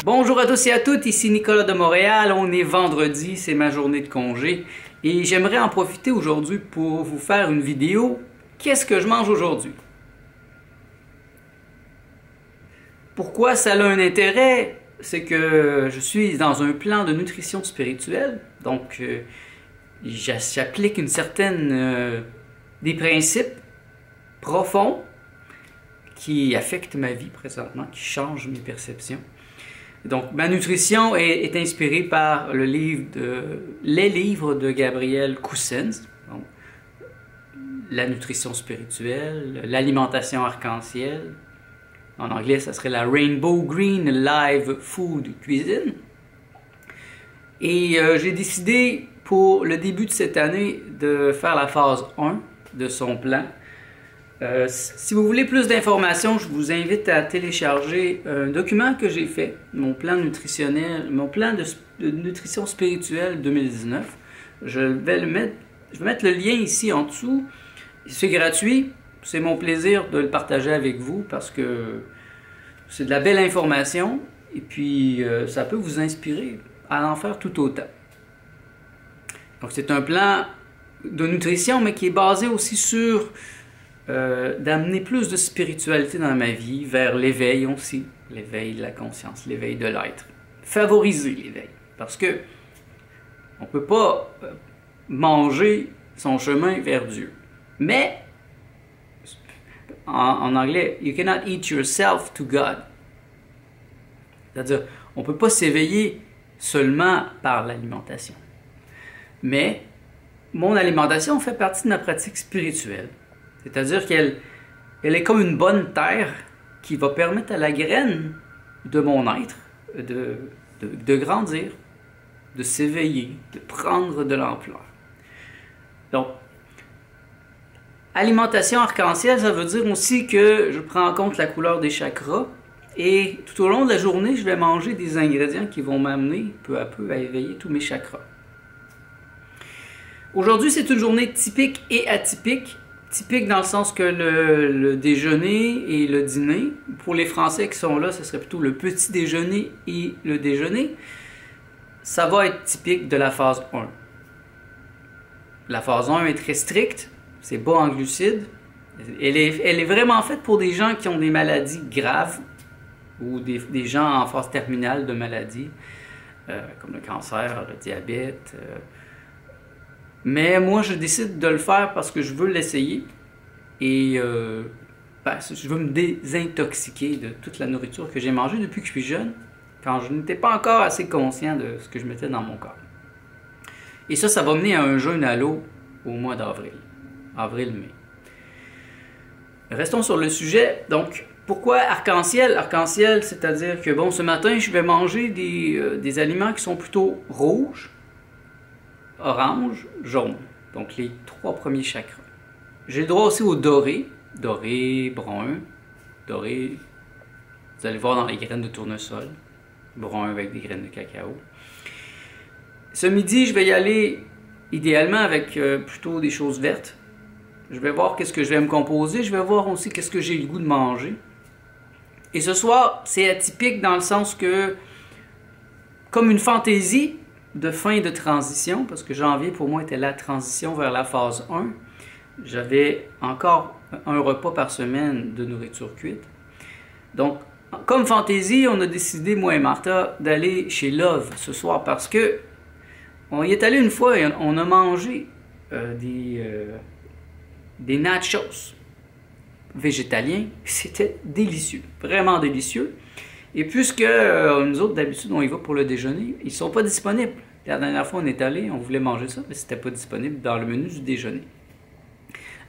Bonjour à tous et à toutes, ici Nicolas de Montréal. On est vendredi, c'est ma journée de congé et j'aimerais en profiter aujourd'hui pour vous faire une vidéo. Qu'est-ce que je mange aujourd'hui? Pourquoi ça a un intérêt? C'est que je suis dans un plan de nutrition spirituelle, donc j'applique une certaine des principes profonds qui affectent ma vie présentement, qui changent mes perceptions. Donc, ma nutrition est inspirée par les livres de Gabriel Cousens, donc, la nutrition spirituelle, l'alimentation arc-en-ciel. En anglais, ça serait la Rainbow Green Live Food Cuisine. Et j'ai décidé pour le début de cette année de faire la phase 1 de son plan. Si vous voulez plus d'informations, je vous invite à télécharger un document que j'ai fait, mon plan nutritionnel, mon plan de nutrition spirituelle 2019. Je vais mettre le lien ici en dessous. C'est gratuit, c'est mon plaisir de le partager avec vous parce que c'est de la belle information et puis ça peut vous inspirer à en faire tout autant. Donc c'est un plan de nutrition mais qui est basé aussi sur d'amener plus de spiritualité dans ma vie, vers l'éveil aussi, l'éveil de la conscience, l'éveil de l'être. Favoriser l'éveil, parce que on ne peut pas manger son chemin vers Dieu. Mais, en anglais, you cannot eat yourself to God. C'est-à-dire, on ne peut pas s'éveiller seulement par l'alimentation. Mais, mon alimentation fait partie de ma pratique spirituelle. C'est-à-dire qu'elle est comme une bonne terre qui va permettre à la graine de mon être de grandir, de s'éveiller, de prendre de l'ampleur. Donc, alimentation arc-en-ciel, ça veut dire aussi que je prends en compte la couleur des chakras et tout au long de la journée, je vais manger des ingrédients qui vont m'amener peu à peu à éveiller tous mes chakras. Aujourd'hui, c'est une journée typique et atypique. Typique dans le sens que le déjeuner et le dîner, pour les Français qui sont là, ce serait plutôt le petit déjeuner et le déjeuner. Ça va être typique de la phase 1. La phase 1 est très stricte, c'est bas en glucides. Elle est vraiment faite pour des gens qui ont des maladies graves ou des gens en phase terminale de maladies, comme le cancer, le diabète. Mais moi, je décide de le faire parce que je veux l'essayer et je veux me désintoxiquer de toute la nourriture que j'ai mangée depuis que je suis jeune, quand je n'étais pas encore assez conscient de ce que je mettais dans mon corps. Et ça va mener à un jeûne à l'eau au mois d'avril, avril-mai. Restons sur le sujet. Donc, pourquoi arc-en-ciel? Arc-en-ciel, c'est-à-dire que, bon, ce matin, je vais manger des aliments qui sont plutôt rouges, orange, jaune. Donc les 3 premiers chakras. J'ai le droit aussi au doré. Doré, brun. Doré, vous allez voir dans les graines de tournesol. Brun avec des graines de cacao. Ce midi, je vais y aller idéalement avec plutôt des choses vertes. Je vais voir qu'est-ce que je vais me composer. Je vais voir aussi qu'est-ce que j'ai le goût de manger. Et ce soir, c'est atypique dans le sens que, comme une fantaisie, de fin de transition, parce que janvier pour moi était la transition vers la phase 1. J'avais encore un repas par semaine de nourriture cuite. Donc, comme fantaisie, on a décidé, moi et Martha, d'aller chez Love ce soir parce que on y est allé une fois et on a mangé des nachos végétaliens. C'était délicieux, vraiment délicieux. Et puisque nous autres, d'habitude, on y va pour le déjeuner, ils ne sont pas disponibles. La dernière fois, on est allé, on voulait manger ça, mais c'était pas disponible dans le menu du déjeuner.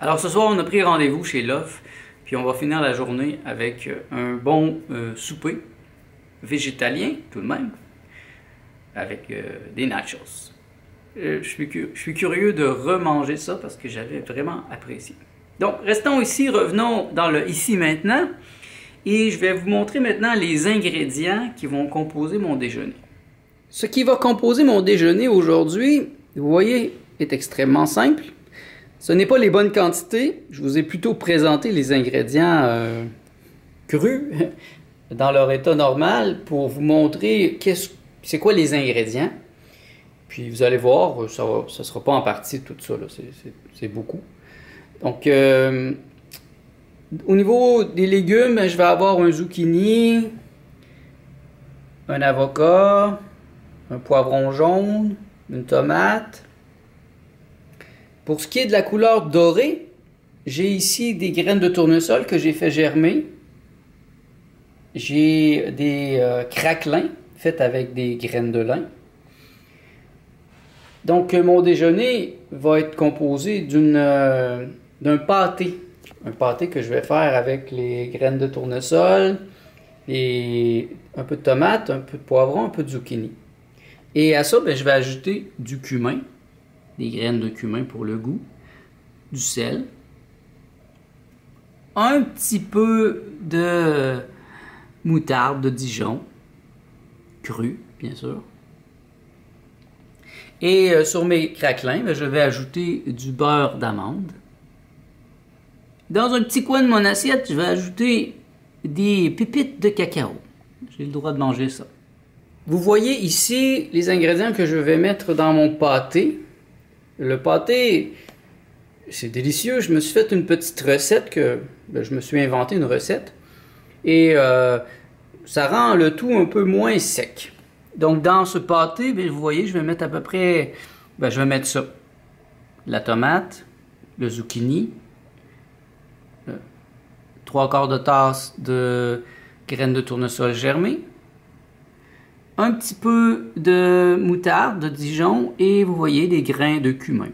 Alors ce soir, on a pris rendez-vous chez Love, puis on va finir la journée avec un bon souper végétalien, tout de même, avec des nachos. Je suis curieux de remanger ça parce que j'avais vraiment apprécié. Donc, restons ici, revenons dans le ici maintenant. Et je vais vous montrer maintenant les ingrédients qui vont composer mon déjeuner. Ce qui va composer mon déjeuner aujourd'hui, vous voyez, est extrêmement simple. Ce n'est pas les bonnes quantités. Je vous ai plutôt présenté les ingrédients crus. dans leur état normal pour vous montrer c'est quoi les ingrédients. Puis vous allez voir, ça ne sera pas en partie tout ça, c'est beaucoup. Donc, au niveau des légumes, je vais avoir un zucchini, un avocat, un poivron jaune, une tomate. Pour ce qui est de la couleur dorée, j'ai ici des graines de tournesol que j'ai fait germer. J'ai des craquelins faits avec des graines de lin. Donc, mon déjeuner va être composé d'un pâté. Un pâté que je vais faire avec les graines de tournesol, un peu de tomate, un peu de poivron, un peu de zucchini. Et à ça, je vais ajouter du cumin, des graines de cumin pour le goût, du sel, un petit peu de moutarde de Dijon, crue, bien sûr. Et sur mes craquelins, je vais ajouter du beurre d'amande. Dans un petit coin de mon assiette, je vais ajouter des pépites de cacao. J'ai le droit de manger ça. Vous voyez ici les ingrédients que je vais mettre dans mon pâté. Le pâté, c'est délicieux. Je me suis fait une petite recette je me suis inventé une recette. Et ça rend le tout un peu moins sec. Donc dans ce pâté, vous voyez, je vais mettre à peu près, je vais mettre ça. La tomate, le zucchini, 3/4 de tasse de graines de tournesol germées, un petit peu de moutarde de Dijon et vous voyez des grains de cumin.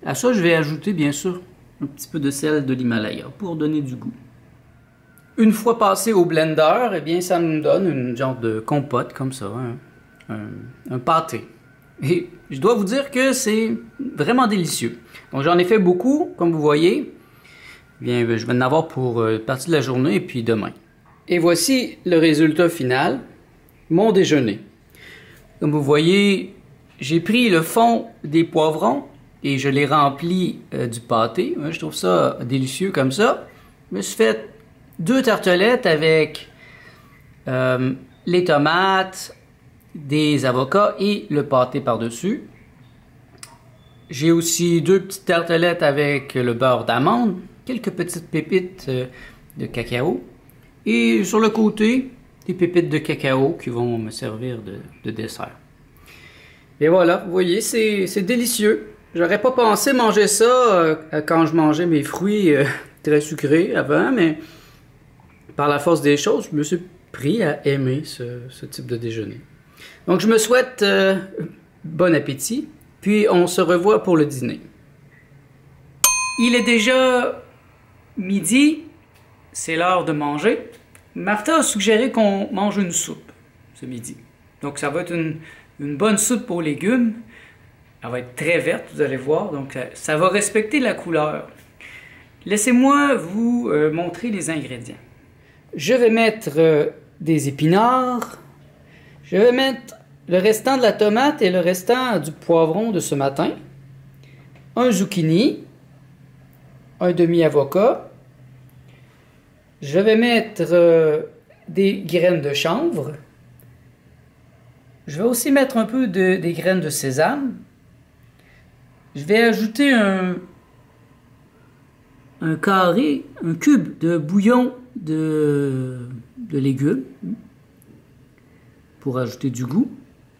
À ça, je vais ajouter bien sûr un petit peu de sel de l'Himalaya pour donner du goût. Une fois passé au blender, eh bien, ça nous donne une genre de compote comme ça, un pâté. Et je dois vous dire que c'est vraiment délicieux. Donc j'en ai fait beaucoup, comme vous voyez. Eh bien, je vais en avoir pour une partie de la journée et puis demain. Et voici le résultat final, mon déjeuner. Comme vous voyez, j'ai pris le fond des poivrons et je l'ai rempli du pâté. Je trouve ça délicieux comme ça. Je me suis fait 2 tartelettes avec les tomates, des avocats et le pâté par-dessus. J'ai aussi 2 petites tartelettes avec le beurre d'amande, quelques petites pépites de cacao et sur le côté, des pépites de cacao qui vont me servir de dessert. Et voilà, vous voyez, c'est délicieux. J'aurais pas pensé manger ça quand je mangeais mes fruits très sucrés avant, mais par la force des choses, je me suis pris à aimer ce type de déjeuner. Donc, je me souhaite bon appétit, puis on se revoit pour le dîner. Il est déjà midi, c'est l'heure de manger. Martha a suggéré qu'on mange une soupe ce midi. Donc, ça va être une bonne soupe aux légumes. Elle va être très verte, vous allez voir, donc ça va respecter la couleur. Laissez-moi vous montrer les ingrédients. Je vais mettre des épinards. Je vais mettre le restant de la tomate et le restant du poivron de ce matin. Un zucchini. Un demi-avocat. Je vais mettre des graines de chanvre. Je vais aussi mettre un peu des graines de sésame. Je vais ajouter un cube de bouillon de légumes pour ajouter du goût.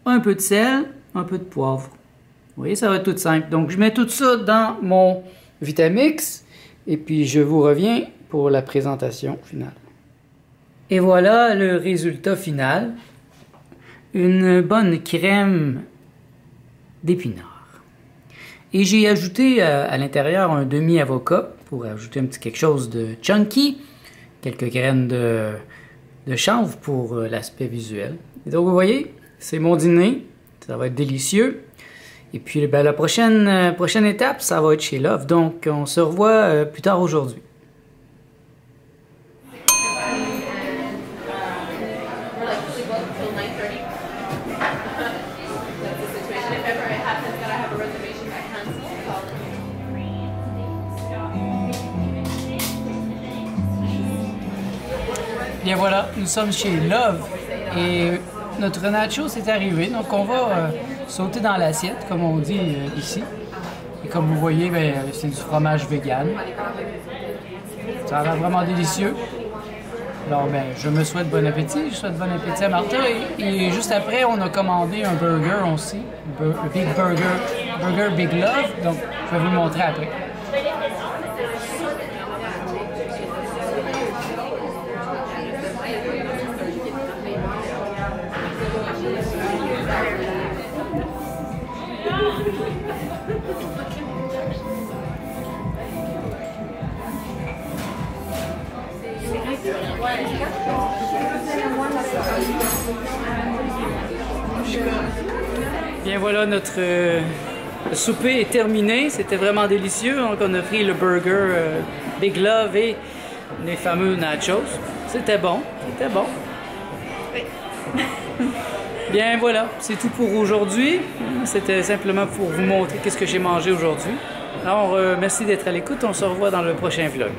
Un peu de sel, un peu de poivre. Vous voyez, ça va être tout simple. Donc, je mets tout ça dans mon Vitamix et puis je vous reviens pour la présentation finale. Et voilà le résultat final. Une bonne crème d'épinards. Et j'ai ajouté à l'intérieur un demi-avocat pour ajouter un petit quelque chose de chunky. Quelques graines de chanvre pour l'aspect visuel. Et donc vous voyez, c'est mon dîner. Ça va être délicieux. Et puis la prochaine étape, ça va être chez Love. Donc on se revoit plus tard aujourd'hui. Bien voilà, nous sommes chez Love et notre nachos est arrivé, donc on va sauter dans l'assiette, comme on dit ici. Et comme vous voyez, ben, c'est du fromage vegan. Ça a l'air vraiment délicieux. Alors, ben, je me souhaite bon appétit. Je souhaite bon appétit à Martha. Et juste après, on a commandé un burger aussi. Un Big Burger Big Love. Donc, je vais vous le montrer après. Bien voilà, notre souper est terminé. C'était vraiment délicieux. Donc on a pris le burger Big Love et les fameux nachos. C'était bon, c'était bon. Bien voilà, c'est tout pour aujourd'hui. C'était simplement pour vous montrer qu'est-ce que j'ai mangé aujourd'hui. Alors merci d'être à l'écoute. On se revoit dans le prochain vlog.